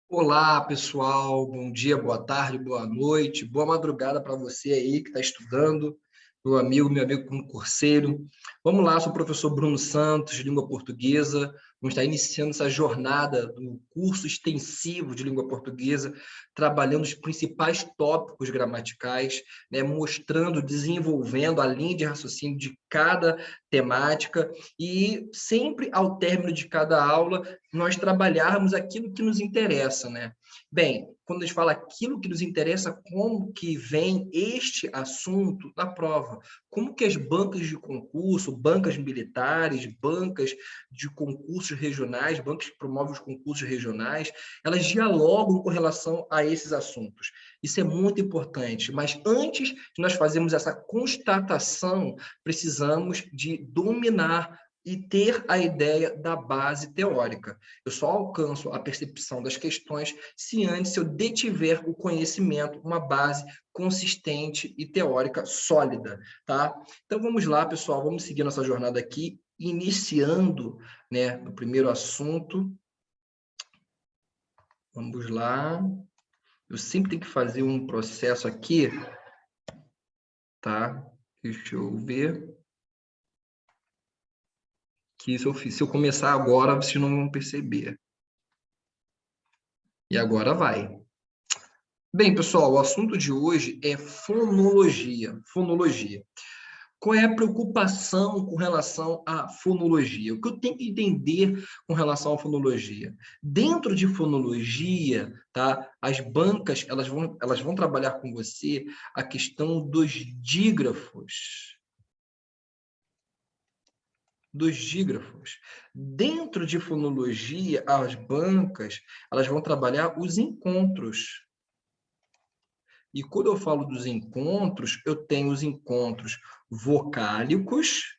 Olá, pessoal. Bom dia, boa tarde, boa noite, boa madrugada para você aí que está estudando, meu amigo concurseiro. Vamos lá, sou o professor Bruno Santos, de língua portuguesa. Vamos estar iniciando essa jornada do curso extensivo de língua portuguesa, trabalhando os principais tópicos gramaticais, né, mostrando, desenvolvendo a linha de raciocínio de cada temática e sempre ao término de cada aula nós trabalharmos aquilo que nos interessa, né? Bem, quando a gente fala aquilo que nos interessa, como que vem este assunto na prova? Como que as bancas de concurso, bancas militares, bancas de concursos regionais, bancas que promovem os concursos regionais, elas dialogam com relação a esses assuntos. Isso é muito importante, mas antes de nós fazermos essa constatação, precisamos de dominar e ter a ideia da base teórica. Eu só alcanço a percepção das questões se antes eu detiver o conhecimento, uma base consistente e teórica sólida, tá? Então vamos lá, pessoal, vamos seguir nossa jornada aqui, iniciando, né, no primeiro assunto. Vamos lá. Eu sempre tenho que fazer um processo aqui, tá? Deixa eu ver. Que se eu começar agora, vocês não vão perceber. E agora vai. Bem, pessoal, o assunto de hoje é fonologia. Fonologia. Qual é a preocupação com relação à fonologia? O que eu tenho que entender com relação à fonologia? Dentro de fonologia, tá? As bancas, elas vão trabalhar com você a questão dos dígrafos. Dos dígrafos. Dentro de fonologia, as bancas, elas vão trabalhar os encontros. E quando eu falo dos encontros, eu tenho os encontros vocálicos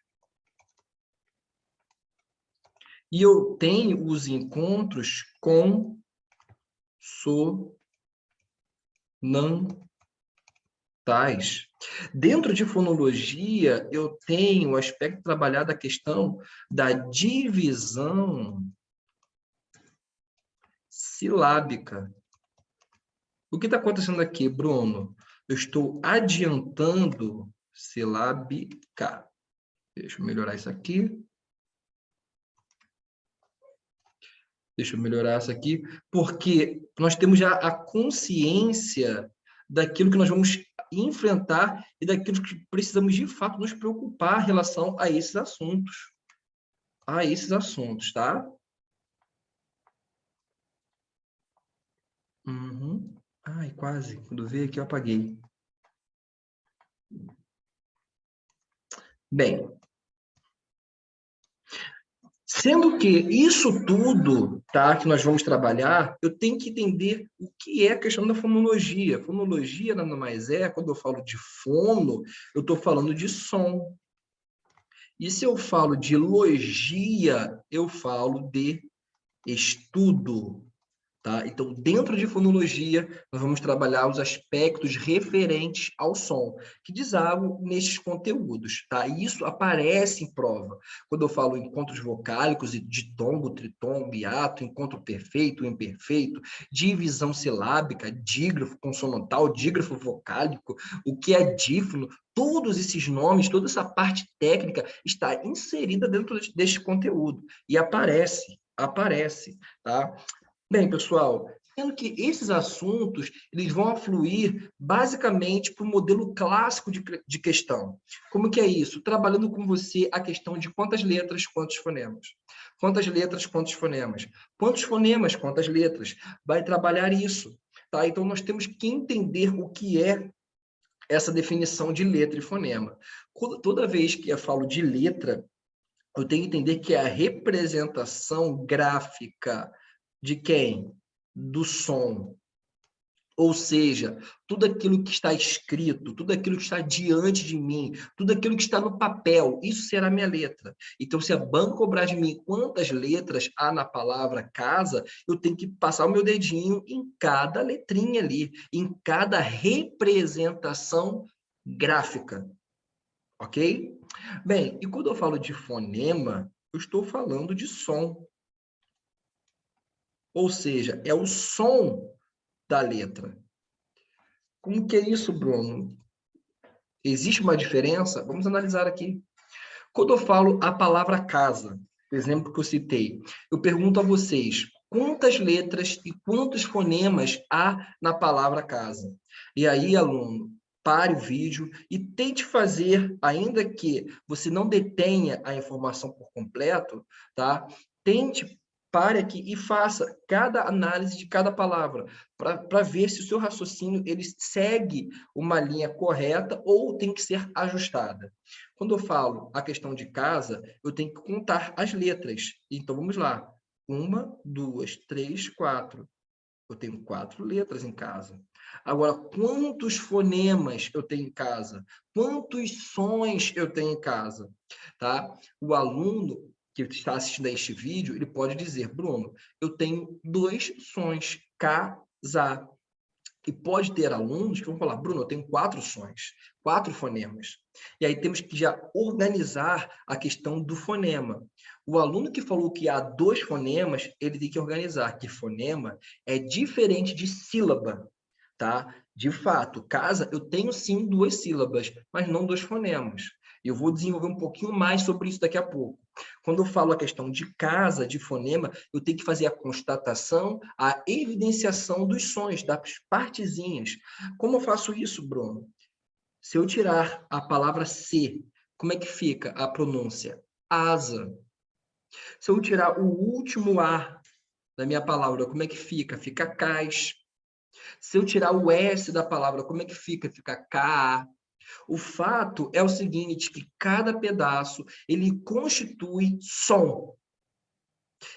e eu tenho os encontros consonantais. Dentro de fonologia, eu tenho o aspecto trabalhado a questão da divisão silábica. O que está acontecendo aqui, Bruno? Eu estou adiantando silábica. Deixa eu melhorar isso aqui. Deixa eu melhorar isso aqui, porque nós temos já a consciência daquilo que nós vamos enfrentar e daquilo que precisamos de fato nos preocupar em relação a esses assuntos. A esses assuntos, tá? Uhum. Ai, quase. Quando veio aqui eu apaguei. Bem, sendo que isso tudo, tá, que nós vamos trabalhar, eu tenho que entender o que é a questão da fonologia. Fonologia nada mais é, quando eu falo de fono, eu estou falando de som. E se eu falo de logia, eu falo de estudo. Tá? Então, dentro de fonologia, nós vamos trabalhar os aspectos referentes ao som, que desagam nestes conteúdos. Tá? E isso aparece em prova. Quando eu falo encontros vocálicos, ditongo, tritongo, hiato, encontro perfeito, imperfeito, divisão silábica, dígrafo consonantal, dígrafo vocálico, o que é dífono, todos esses nomes, toda essa parte técnica está inserida dentro deste conteúdo. E aparece, tá? Bem, pessoal, sendo que esses assuntos eles vão afluir basicamente para o modelo clássico de questão. Como que é isso? Trabalhando com você a questão de quantas letras, quantos fonemas. Quantas letras, quantos fonemas. Quantos fonemas, quantas letras. Vai trabalhar isso. Tá? Então, nós temos que entender o que é essa definição de letra e fonema. Toda vez que eu falo de letra, eu tenho que entender que é a representação gráfica de quem? Do som. Ou seja, tudo aquilo que está escrito, tudo aquilo que está diante de mim, tudo aquilo que está no papel, isso será minha letra. Então, se a banca cobrar de mim quantas letras há na palavra casa, eu tenho que passar o meu dedinho em cada letrinha ali, em cada representação gráfica. Ok? Bem, e quando eu falo de fonema, eu estou falando de som. Ou seja, é o som da letra. Como que é isso, Bruno? Existe uma diferença? Vamos analisar aqui. Quando eu falo a palavra casa, o exemplo que eu citei, eu pergunto a vocês, quantas letras e quantos fonemas há na palavra casa? E aí, aluno, pare o vídeo e tente fazer, ainda que você não detenha a informação por completo, tá? Tente, pare aqui e faça cada análise de cada palavra, para ver se o seu raciocínio ele segue uma linha correta ou tem que ser ajustada. Quando eu falo a questão de casa, eu tenho que contar as letras. Então, vamos lá. 1, 2, 3, 4. Eu tenho 4 letras em casa. Agora, quantos fonemas eu tenho em casa? Quantos sons eu tenho em casa? Tá? O aluno que está assistindo a este vídeo, ele pode dizer, Bruno, eu tenho 2 sons, casa. E pode ter alunos que vão falar, Bruno, eu tenho 4 sons, 4 fonemas. E aí temos que já organizar a questão do fonema. O aluno que falou que há 2 fonemas, ele tem que organizar que fonema é diferente de sílaba, tá? De fato, casa, eu tenho sim 2 sílabas, mas não 2 fonemas. Eu vou desenvolver um pouquinho mais sobre isso daqui a pouco. Quando eu falo a questão de casa, de fonema, eu tenho que fazer a constatação, a evidenciação dos sons, das partezinhas. Como eu faço isso, Bruno? Se eu tirar a palavra C, como é que fica a pronúncia? Asa. Se eu tirar o último A da minha palavra, como é que fica? Fica cais. Se eu tirar o S da palavra, como é que fica? Fica cá. O fato é o seguinte, que cada pedaço, ele constitui som.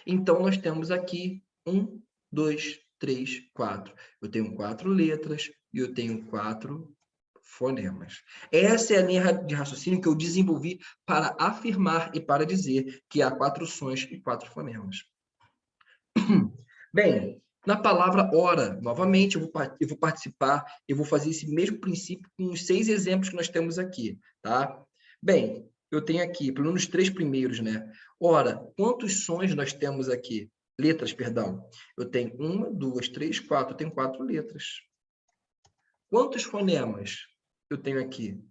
Então, nós temos aqui 1, 2, 3, 4. Eu tenho 4 letras e eu tenho 4 fonemas. Essa é a linha de raciocínio que eu desenvolvi para afirmar e para dizer que há 4 sons e 4 fonemas. Bem, na palavra hora, novamente, eu vou participar, eu vou fazer esse mesmo princípio com os 6 exemplos que nós temos aqui, tá? Bem, eu tenho aqui, pelo menos 3 primeiros, né? Ora, quantos sons nós temos aqui? Letras, perdão. Eu tenho 1, 2, 3, 4, eu tenho 4 letras. Quantos fonemas eu tenho aqui?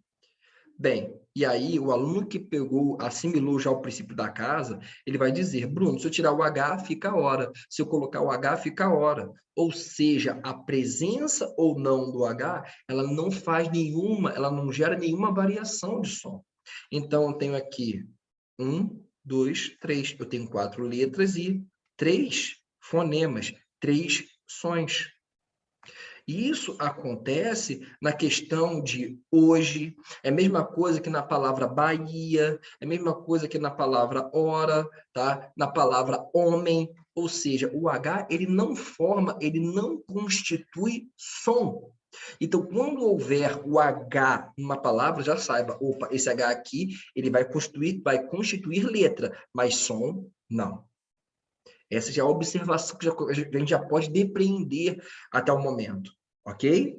Bem, e aí o aluno que pegou, assimilou já o princípio da casa, ele vai dizer, Bruno, se eu tirar o H, fica hora. Se eu colocar o H, fica hora. Ou seja, a presença ou não do H, ela não faz nenhuma, ela não gera nenhuma variação de som. Então, eu tenho aqui 1, 2, 3. Eu tenho 4 letras e 3 fonemas, 3 sons. E isso acontece na questão de hoje, é a mesma coisa que na palavra Bahia, é a mesma coisa que na palavra hora, tá? Na palavra homem, ou seja, o H, ele não forma, ele não constitui som. Então, quando houver o H numa palavra, já saiba, opa, esse H aqui, ele vai constituir letra, mas som, não. Essa já é a observação que a gente já pode depreender até o momento, ok?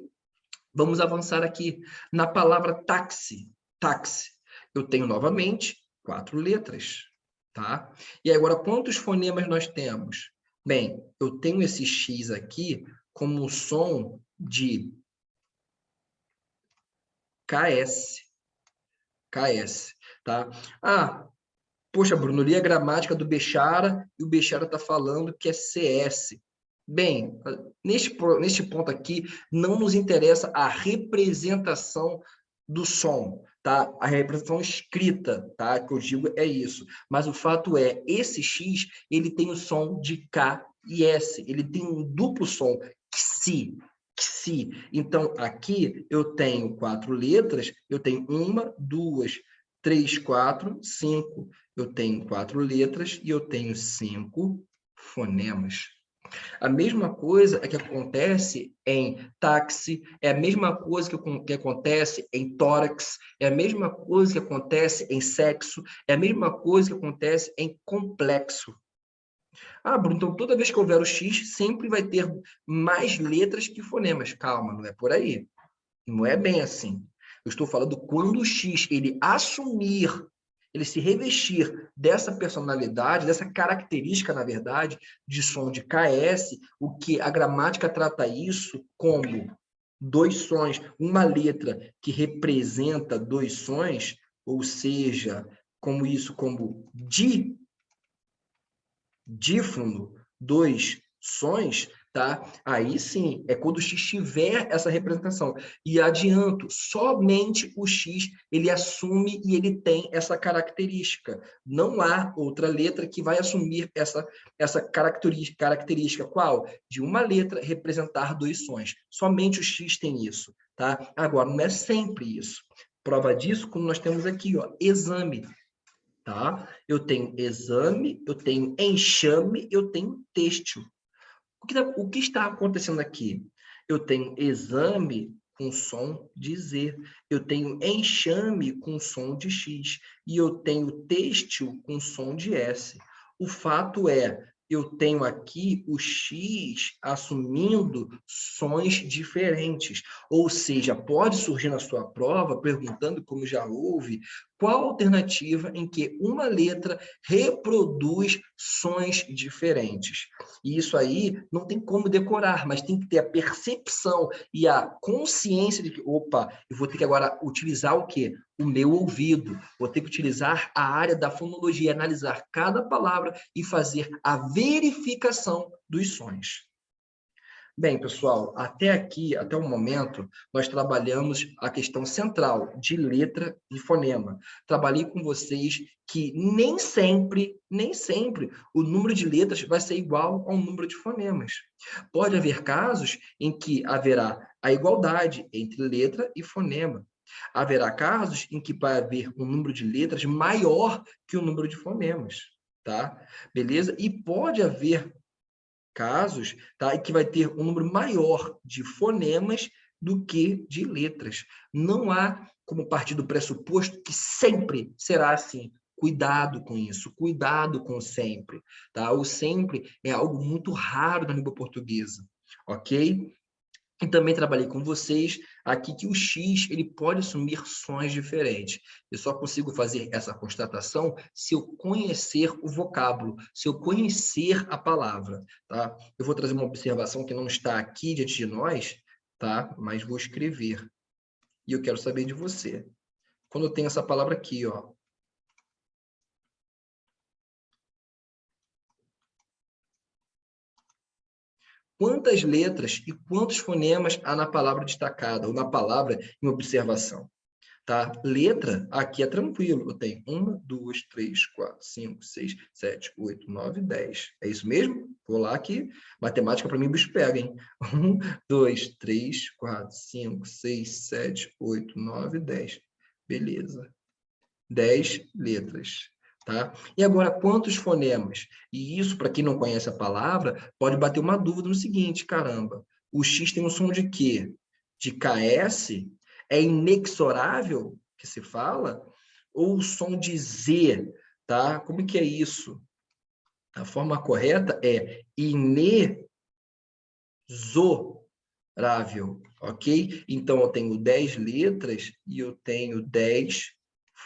Vamos avançar aqui. Na palavra táxi, táxi, eu tenho novamente 4 letras, tá? E agora, quantos fonemas nós temos? Bem, eu tenho esse X aqui como um som de KS, KS, tá? Ah, poxa, Bruno, li a gramática do Bechara e o Bechara está falando que é CS. Bem, neste ponto aqui, não nos interessa a representação do som, tá? A representação escrita, tá? Que eu digo é isso. Mas o fato é, esse X, ele tem o som de K e S. Ele tem um duplo som, XI, XI. Então, aqui eu tenho 4 letras, eu tenho 1, 2, 3, 4, 5. Eu tenho 4 letras e eu tenho 5 fonemas. A mesma coisa é que acontece em táxi, é a mesma coisa que acontece em tórax, é a mesma coisa que acontece em sexo, é a mesma coisa que acontece em complexo. Ah, Bruno, então toda vez que houver o X, sempre vai ter mais letras que fonemas. Calma, não é por aí. Não é bem assim. Eu estou falando quando o X ele assumir ele se revestir dessa personalidade, dessa característica, na verdade, de som de KS, o que a gramática trata isso como dois sons, uma letra que representa dois sons, ou seja, como isso, como dífono, dois sons, tá? Aí sim, é quando o X tiver essa representação. E adianto, somente o X, ele assume e ele tem essa característica. Não há outra letra que vai assumir essa característica. Qual? De uma letra representar dois sons. Somente o X tem isso, tá? Agora, não é sempre isso. Prova disso, como nós temos aqui, ó, exame. Tá? Eu tenho exame, eu tenho enxame, eu tenho têxtil. O que está acontecendo aqui? Eu tenho exame com som de Z, eu tenho enxame com som de X, e eu tenho têxtil com som de S. O fato é, eu tenho aqui o X assumindo sons diferentes. Ou seja, pode surgir na sua prova, perguntando, como já houve, qual a alternativa em que uma letra reproduz sons diferentes. E isso aí não tem como decorar, mas tem que ter a percepção e a consciência de que, opa, eu vou ter que agora utilizar o quê? O meu ouvido. Vou ter que utilizar a área da fonologia, analisar cada palavra e fazer a verificação dos sons. Bem, pessoal, até aqui, até o momento, nós trabalhamos a questão central de letra e fonema. Trabalhei com vocês que nem sempre, o número de letras vai ser igual ao número de fonemas. Pode haver casos em que haverá a igualdade entre letra e fonema. Haverá casos em que vai haver um número de letras maior que o número de fonemas, tá? Beleza? E pode haver casos, tá? E que vai ter um número maior de fonemas do que de letras. Não há como partir do pressuposto que sempre será assim. Cuidado com isso, cuidado com o sempre, tá? O sempre é algo muito raro na língua portuguesa, ok? E também trabalhei com vocês aqui que o X ele pode assumir sons diferentes. Eu só consigo fazer essa constatação se eu conhecer o vocábulo, se eu conhecer a palavra, tá? Eu vou trazer uma observação que não está aqui diante de nós, tá? Mas vou escrever. E eu quero saber de você. Quando eu tenho essa palavra aqui, ó, quantas letras e quantos fonemas há na palavra destacada, ou na palavra em observação? Tá? Letra, aqui é tranquilo. Eu tenho 1, 2, 3, 4, 5, 6, 7, 8, 9, 10. É isso mesmo? Vou lá aqui. Matemática para mim, o bicho pega, hein? 1, 2, 3, 4, 5, 6, 7, 8, 9, 10. Beleza. 10 letras. Tá? E agora, quantos fonemas? E isso, para quem não conhece a palavra, pode bater uma dúvida no seguinte, caramba, o X tem um som de quê? De KS? É inexorável que se fala? Ou o som de Z? Tá? Como que é isso? A forma correta é inexorável, ok? Então, eu tenho 10 letras e eu tenho 10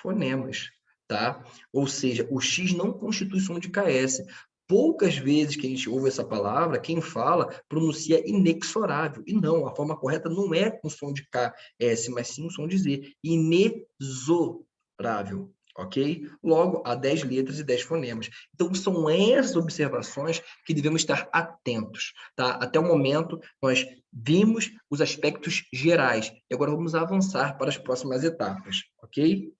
fonemas, tá? Ou seja, o X não constitui som de KS. Poucas vezes que a gente ouve essa palavra, quem fala pronuncia inexorável. E não, a forma correta não é com som de KS, mas sim o som de Z. Inexorável, ok? Logo, há 10 letras e 10 fonemas. Então, são essas observações que devemos estar atentos, tá? Até o momento, nós vimos os aspectos gerais. E agora vamos avançar para as próximas etapas, ok?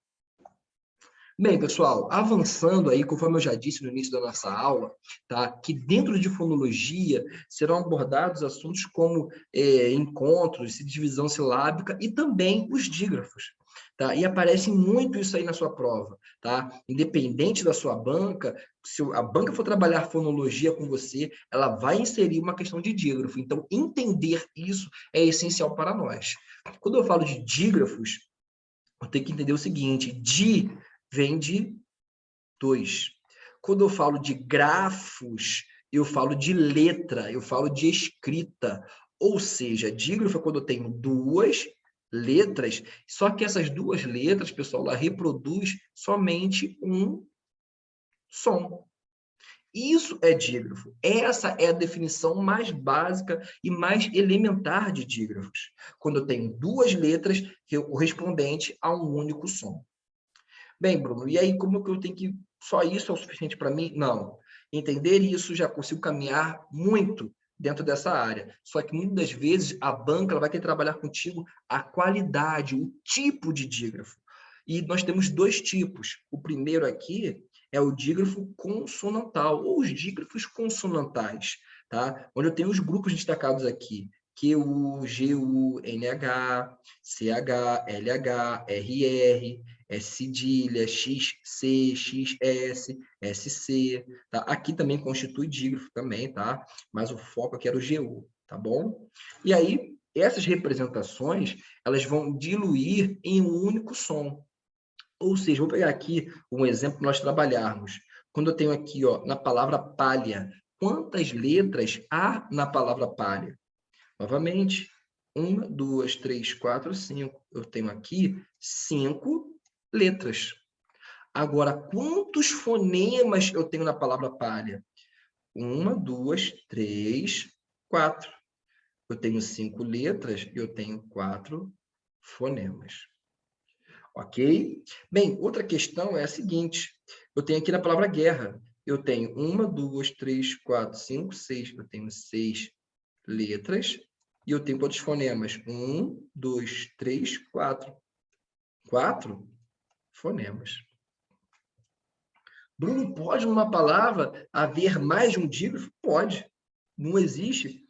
Bem, pessoal, avançando aí, conforme eu já disse no início da nossa aula, tá? Que dentro de fonologia serão abordados assuntos como encontros, divisão silábica e também os dígrafos, tá? E aparece muito isso aí na sua prova, tá? Independente da sua banca, se a banca for trabalhar fonologia com você, ela vai inserir uma questão de dígrafo. Então, entender isso é essencial para nós. Quando eu falo de dígrafos, eu tenho que entender o seguinte, vem de 2. Quando eu falo de grafos, eu falo de letra, eu falo de escrita. Ou seja, dígrafo é quando eu tenho duas letras, só que essas duas letras, pessoal, ela reproduz somente um som. Isso é dígrafo. Essa é a definição mais básica e mais elementar de dígrafos. Quando eu tenho duas letras correspondentes a um único som. Bem, Bruno, e aí como que eu tenho que... Só isso é o suficiente para mim? Não. Entender isso já consigo caminhar muito dentro dessa área. Só que muitas das vezes a banca ela vai ter que trabalhar contigo a qualidade, o tipo de dígrafo. E nós temos dois tipos. O primeiro aqui é o dígrafo consonantal, ou os dígrafos consonantais, tá? Onde eu tenho os grupos destacados aqui. QU, GU, NH, CH, LH, RR, cedilha, XC, XS, SC, tá? Aqui também constitui dígrafo também, tá? Mas o foco aqui era o GU, tá bom? E aí, essas representações, elas vão diluir em um único som. Ou seja, vou pegar aqui um exemplo para nós trabalharmos. Quando eu tenho aqui, ó, na palavra palha, quantas letras há na palavra palha? Novamente, 1, 2, 3, 4, 5. Eu tenho aqui 5 letras. Agora, quantos fonemas eu tenho na palavra palha? 1, 2, 3, 4. Eu tenho 5 letras e eu tenho 4 fonemas. Ok? Bem, outra questão é a seguinte. Eu tenho aqui na palavra guerra. Eu tenho 1, 2, 3, 4, 5, 6. Eu tenho 6 letras. E eu tenho quantos fonemas? 1, 2, 3, 4. 4 fonemas. Bruno, pode numa palavra haver mais de um dígrafo? Pode. Não existe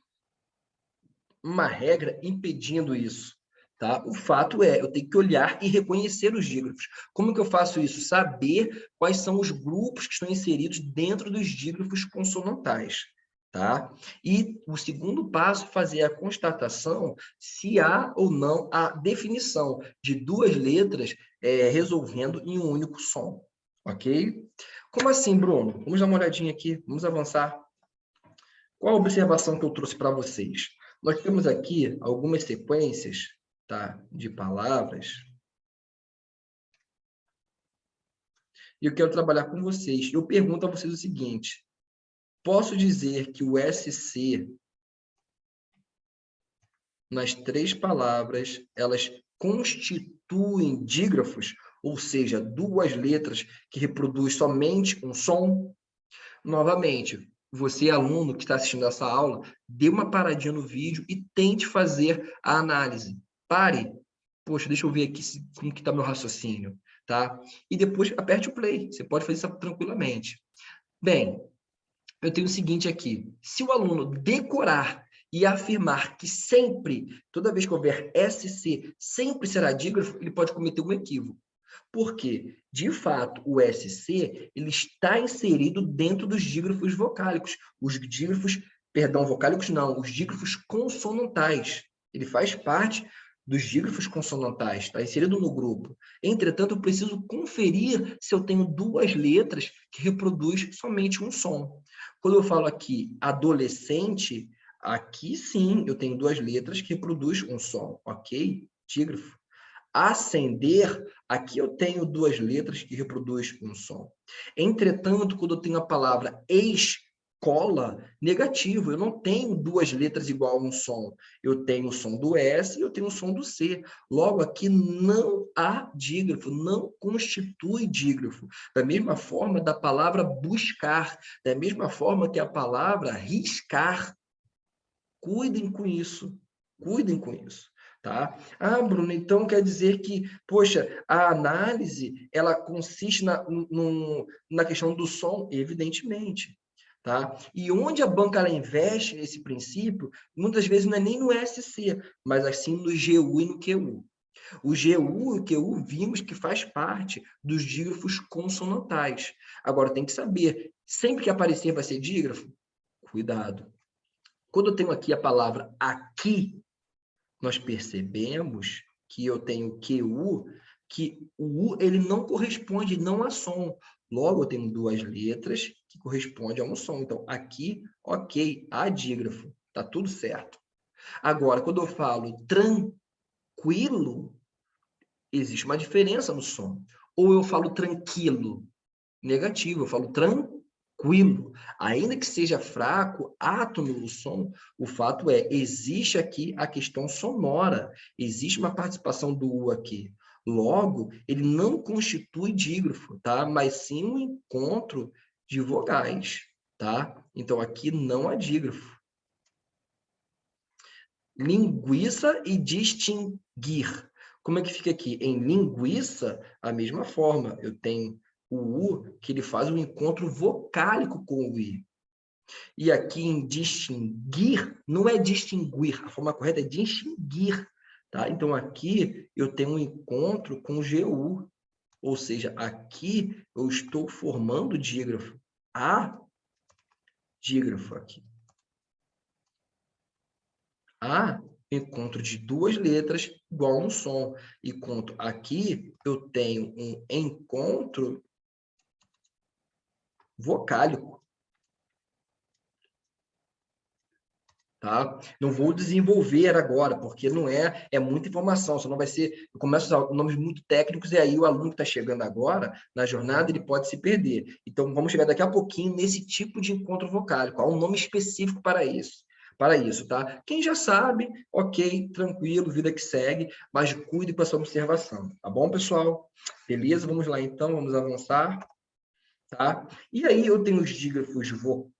uma regra impedindo isso. Tá? O fato é, eu tenho que olhar e reconhecer os dígrafos. Como que eu faço isso? Saber quais são os grupos que estão inseridos dentro dos dígrafos consonantais. Tá? E o segundo passo, fazer a constatação se há ou não a definição de duas letras resolvendo em um único som. Ok? Como assim, Bruno? Vamos dar uma olhadinha aqui, vamos avançar. Qual a observação que eu trouxe para vocês? Nós temos aqui algumas sequências, tá, de palavras. E eu quero trabalhar com vocês. Eu pergunto a vocês o seguinte: posso dizer que o SC, nas três palavras, elas constituem dígrafos, ou seja, duas letras que reproduzem somente um som? Novamente, você, aluno que está assistindo essa aula, dê uma paradinha no vídeo e tente fazer a análise. Pare. Poxa, deixa eu ver aqui como que está meu raciocínio, tá? E depois aperte o play. Você pode fazer isso tranquilamente. Bem, eu tenho o seguinte aqui. Se o aluno decorar e afirmar que sempre, toda vez que houver SC, sempre será dígrafo, ele pode cometer um equívoco. Porque, de fato, o SC ele está inserido dentro dos dígrafos vocálicos. Os dígrafos, perdão, vocálicos não, os dígrafos consonantais. Ele faz parte dos dígrafos consonantais, está inserido no grupo. Entretanto, eu preciso conferir se eu tenho duas letras que reproduzem somente um som. Quando eu falo aqui adolescente, aqui sim eu tenho duas letras que reproduzem um som, ok? Dígrafo. Ascender, aqui eu tenho duas letras que reproduzem um som. Entretanto, quando eu tenho a palavra escola, negativo, eu não tenho duas letras igual a um som. Eu tenho o som do S e eu tenho o som do C. Logo, aqui não há dígrafo, não constitui dígrafo. Da mesma forma da palavra buscar, da mesma forma que a palavra riscar. Cuidem com isso, cuidem com isso. Tá? Ah, Bruno, então quer dizer que, poxa, a análise, ela consiste na questão do som? Evidentemente. Tá? E onde a banca ela investe nesse princípio, muitas vezes não é nem no SC, mas assim no GU e no QU. O GU e o QU vimos que faz parte dos dígrafos consonantais. Agora, tem que saber, sempre que aparecer vai ser dígrafo? Cuidado. Quando eu tenho aqui a palavra aqui, nós percebemos que eu tenho QU, que o U ele não corresponde não a som. Logo, eu tenho duas letras que correspondem a um som. Então, aqui, ok, há dígrafo, tá tudo certo. Agora, quando eu falo tranquilo, existe uma diferença no som. Ou eu falo tranquilo, negativo, eu falo tranquilo. Ainda que seja fraco, átono no som, o fato é, existe aqui a questão sonora, existe uma participação do U aqui. Logo, ele não constitui dígrafo, tá? Mas sim um encontro de vogais, tá? Então, aqui não há dígrafo. Linguiça e distinguir. Como é que fica aqui? Em linguiça, a mesma forma. Eu tenho o U, que ele faz um encontro vocálico com o I. E aqui em distinguir, não é distinguir, a forma correta é distinguir. Tá? Então, aqui eu tenho um encontro com o GU. Ou seja, aqui eu estou formando dígrafo. Há dígrafo aqui. Há encontro de duas letras igual um som. E conto aqui, eu tenho um encontro vocálico. Tá? Não vou desenvolver agora, porque não é muita informação, senão vai ser, eu começo a usar nomes muito técnicos e aí o aluno que está chegando agora na jornada, ele pode se perder. Então, vamos chegar daqui a pouquinho nesse tipo de encontro vocálico, há um nome específico para isso, tá? Quem já sabe, ok, tranquilo, vida que segue, mas cuide com a sua observação, tá bom, pessoal? Beleza? Vamos lá, então, vamos avançar. Tá? E aí eu tenho os dígrafos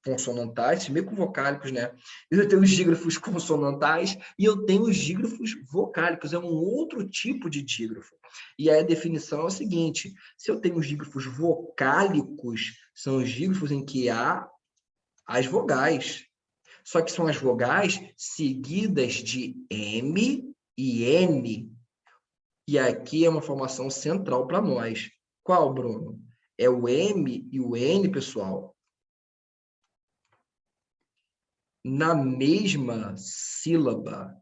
consonantais, meio com vocálicos, né? Eu tenho os dígrafos consonantais e eu tenho os dígrafos vocálicos, é um outro tipo de dígrafo. E aí a definição é o seguinte, se eu tenho os dígrafos vocálicos, são os dígrafos em que há as vogais. Só que são as vogais seguidas de M e N. E aqui é uma formação central para nós. Qual, Bruno? É o M e o N, pessoal, na mesma sílaba.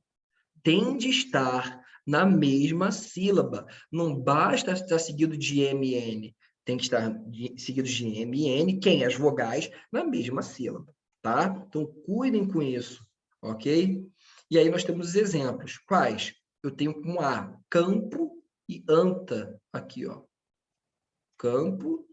Tem de estar na mesma sílaba. Não basta estar seguido de M e N. Tem que estar seguido de M e N, quem? As vogais, na mesma sílaba. Tá? Então, cuidem com isso, ok? E aí nós temos os exemplos. Quais? Eu tenho com A, campo e anta. Aqui, ó. Campo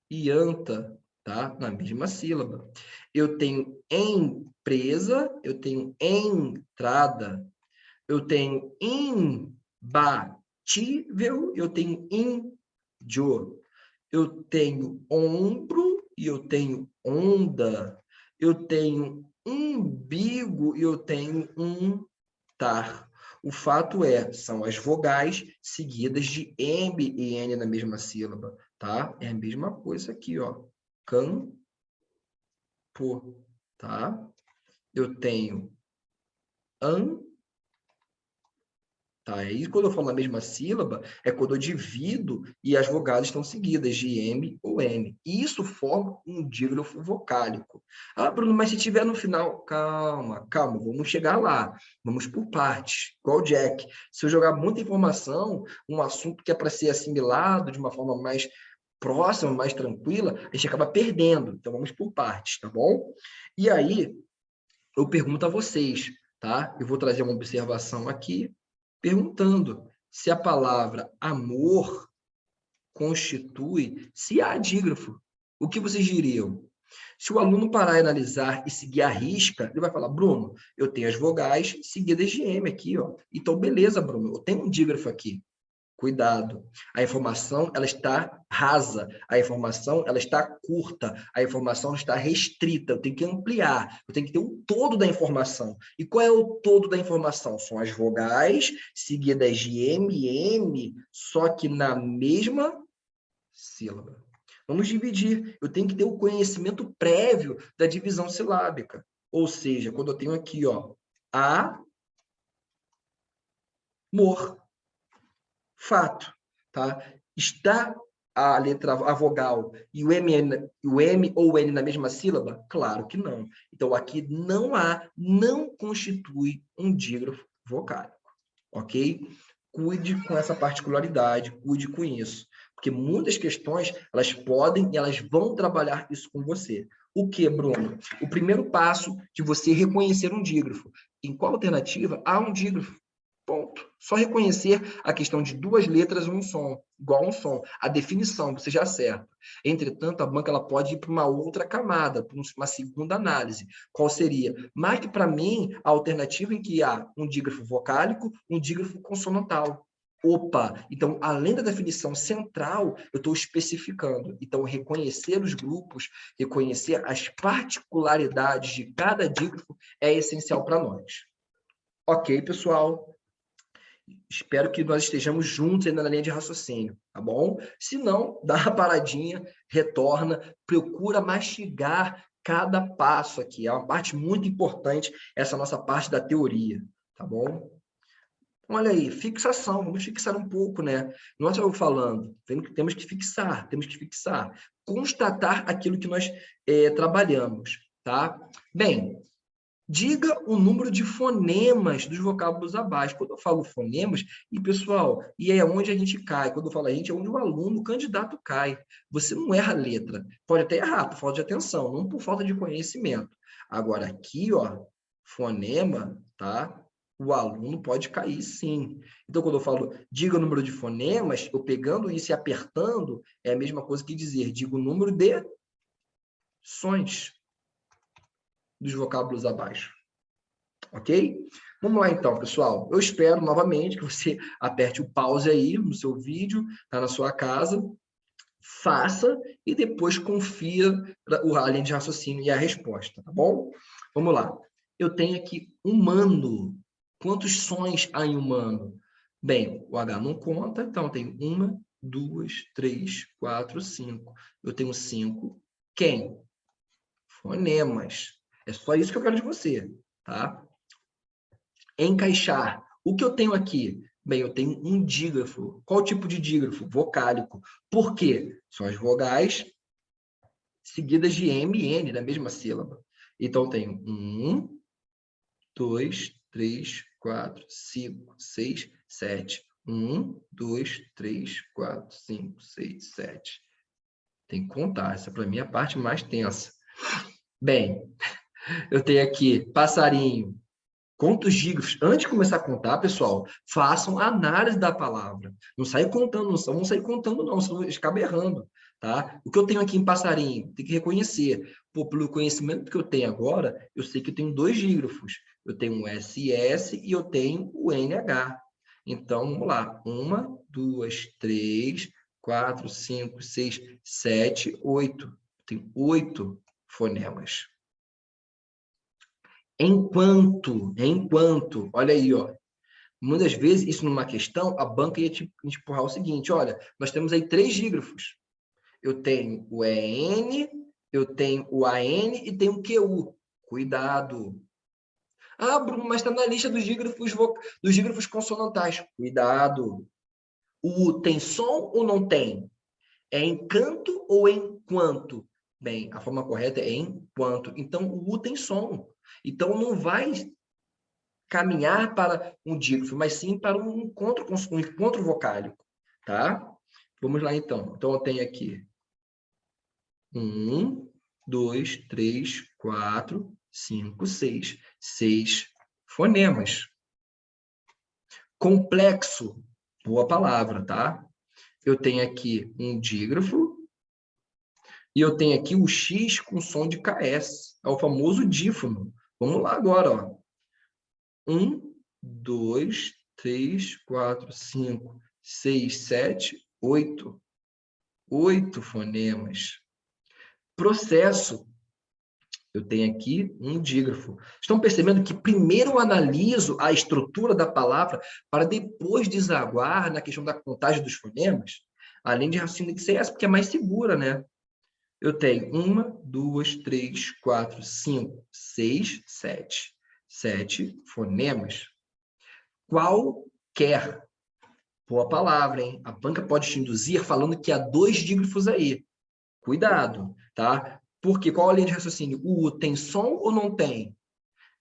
e anta, tá? Na mesma sílaba. Eu tenho empresa, eu tenho entrada, eu tenho imbatível, eu tenho índio, eu tenho ombro e eu tenho onda, eu tenho umbigo e eu tenho untar. O fato é, são as vogais seguidas de M e N na mesma sílaba, tá? É a mesma coisa aqui, ó. Campo, tá? Eu tenho an, tá? Aí, quando eu falo na mesma sílaba, é quando eu divido e as vogais estão seguidas de M ou N. E isso forma um dígrafo vocálico. Ah, Bruno, mas se tiver no final... Calma, calma, vamos chegar lá. Vamos por partes, igual o Jack. Se eu jogar muita informação, um assunto que é para ser assimilado de uma forma mais próxima, mais tranquila, a gente acaba perdendo. Então, vamos por partes, tá bom? E aí, eu pergunto a vocês, tá? Eu vou trazer uma observação aqui, perguntando se a palavra amor constitui, se há dígrafo. O que vocês diriam? Se o aluno parar e analisar e seguir a risca, ele vai falar, Bruno, eu tenho as vogais seguidas de M aqui, ó. Então, beleza, Bruno, eu tenho um dígrafo aqui. Cuidado. A informação, ela está rasa. A informação, ela está curta. A informação está restrita. Eu tenho que ampliar. Eu tenho que ter um todo da informação. E qual é o todo da informação? São as vogais seguidas de M e N, só que na mesma sílaba. Vamos dividir. Eu tenho que ter o conhecimento prévio da divisão silábica. Ou seja, quando eu tenho aqui, ó, amor. Fato, tá? Está a letra, a vogal e o M ou o N na mesma sílaba? Claro que não. Então, aqui não constitui um dígrafo vocálico, ok? Cuide com essa particularidade, cuide com isso. Porque muitas questões, elas podem e elas vão trabalhar isso com você. O que, Bruno? O primeiro passo de você reconhecer um dígrafo. em qual alternativa há um dígrafo. Ponto. Só reconhecer a questão de duas letras um som, igual a um som. A definição, você já acerta. Entretanto, a banca ela pode ir para uma outra camada, para uma segunda análise. Qual seria? Marque para mim a alternativa em que há um dígrafo vocálico, um dígrafo consonantal. Opa! Então, além da definição central, eu estou especificando. Então, reconhecer os grupos, reconhecer as particularidades de cada dígrafo é essencial para nós. Ok, pessoal? Espero que nós estejamos juntos ainda na linha de raciocínio, tá bom? Se não, dá uma paradinha, retorna, procura mastigar cada passo aqui. É uma parte muito importante, essa nossa parte da teoria, tá bom? Olha aí, fixação, vamos fixar um pouco, né? Nós estamos falando, temos que fixar, constatar aquilo que nós trabalhamos, tá? Bem, diga o número de fonemas dos vocábulos abaixo. Quando eu falo fonemas, e pessoal, e é onde a gente cai. Quando eu falo a gente, é onde o aluno, o candidato cai. Você não erra a letra. Pode até errar por falta de atenção, não por falta de conhecimento. Agora, aqui, ó, fonema, tá? O aluno pode cair, sim. Então, quando eu falo diga o número de fonemas, eu pegando isso e apertando, é a mesma coisa que dizer diga o número de sons dos vocábulos abaixo. Ok? Vamos lá então, pessoal. Eu espero novamente que você aperte o pause aí no seu vídeo, tá na sua casa, faça e depois confia a linha de raciocínio e a resposta, tá bom? Vamos lá. Eu tenho aqui humano. Quantos sons há em humano? Bem, o H não conta, então tem 1, 2, 3, 4, 5. Eu tenho 5. Quem? Fonemas. É só isso que eu quero de você, tá? Encaixar. O que eu tenho aqui? Bem, eu tenho um dígrafo. Qual tipo de dígrafo? Vocálico. Por quê? São as vogais seguidas de M e N, na mesma sílaba. Então, eu tenho 1, 2, 3, 4, 5, 6, 7. 1, 2, 3, 4, 5, 6, 7. Tem que contar. Essa, para mim, é a parte mais tensa. Bem, eu tenho aqui passarinho. Conta os dígrafos. Antes de começar a contar, pessoal, façam a análise da palavra. Não saia contando, não vão sair contando, não, senão acaba errando. Tá? O que eu tenho aqui em passarinho? Tem que reconhecer. Pô, pelo conhecimento que eu tenho agora, eu sei que eu tenho dois dígrafos. Eu tenho um SS e eu tenho o NH. Então, vamos lá. 1, 2, 3, 4, 5, 6, 7, 8. Tem 8 fonemas. Enquanto, olha aí, ó. Muitas vezes, isso numa questão, a banca ia te empurrar o seguinte, olha, nós temos aí 3 dígrafos. Eu tenho o EN, eu tenho o AN e tenho o QU. Cuidado. Ah, Bruno, mas está na lista dos dígrafos consonantais. Cuidado. O U tem som ou não tem? É encanto ou enquanto? Bem, a forma correta é enquanto. Então, o U tem som. Então, não vai caminhar para um dígrafo, mas sim para um encontro vocálico, tá? Vamos lá, então. Então, eu tenho aqui 1, 2, 3, 4, 5, 6. 6 fonemas. Complexo, boa palavra, tá? Eu tenho aqui um dígrafo e eu tenho aqui o X com som de KS. É o famoso dífono. Vamos lá agora, ó. 1, 2, 3, 4, 5, 6, 7, 8. 8 fonemas. Processo. Eu tenho aqui um dígrafo. Estão percebendo que primeiro eu analiso a estrutura da palavra para depois desaguar na questão da contagem dos fonemas? Além de raciocínio que ser essa, porque é mais segura, né? Eu tenho 1, 2, 3, 4, 5, 6, 7. 7 fonemas. Qualquer. Boa palavra, hein? A banca pode te induzir falando que há 2 dígrafos aí. Cuidado, tá? Porque qual a linha de raciocínio? O U tem som ou não tem?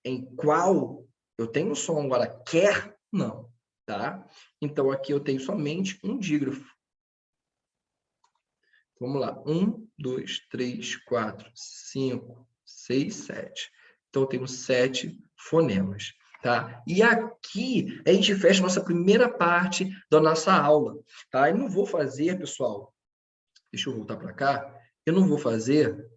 Em qual eu tenho som, agora quer, não, tá? Então, aqui eu tenho somente um dígrafo. Vamos lá. 1, 2, 3, 4, 5, 6, 7. Então, eu tenho 7 fonemas. tá? E aqui a gente fecha a nossa primeira parte da nossa aula, tá? Eu não vou fazer, pessoal, deixa eu voltar para cá, eu não vou fazer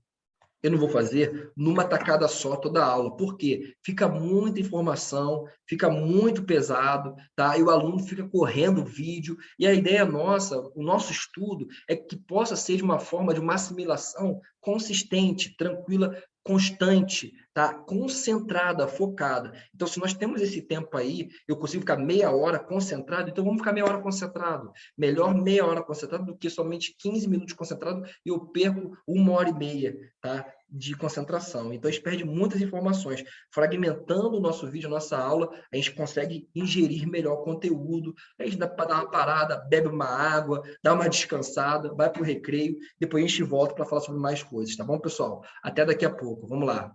numa tacada só toda a aula, porque fica muita informação, fica muito pesado, tá? E o aluno fica correndo o vídeo, e a ideia nossa, o nosso estudo, é que possa ser de uma forma de uma assimilação consistente, tranquila, constante, tá? Concentrada, focada. Então, se nós temos esse tempo aí, eu consigo ficar meia hora concentrado, então vamos ficar meia hora concentrado. Melhor meia hora concentrado do que somente 15 minutos concentrado e eu perco 1 hora e meia, tá? De concentração. Então, a gente perde muitas informações. Fragmentando o nosso vídeo, a nossa aula, a gente consegue ingerir melhor o conteúdo, a gente dá para dar uma parada, bebe uma água, dá uma descansada, vai para o recreio, depois a gente volta para falar sobre mais coisas, tá bom, pessoal? Até daqui a pouco. Vamos lá.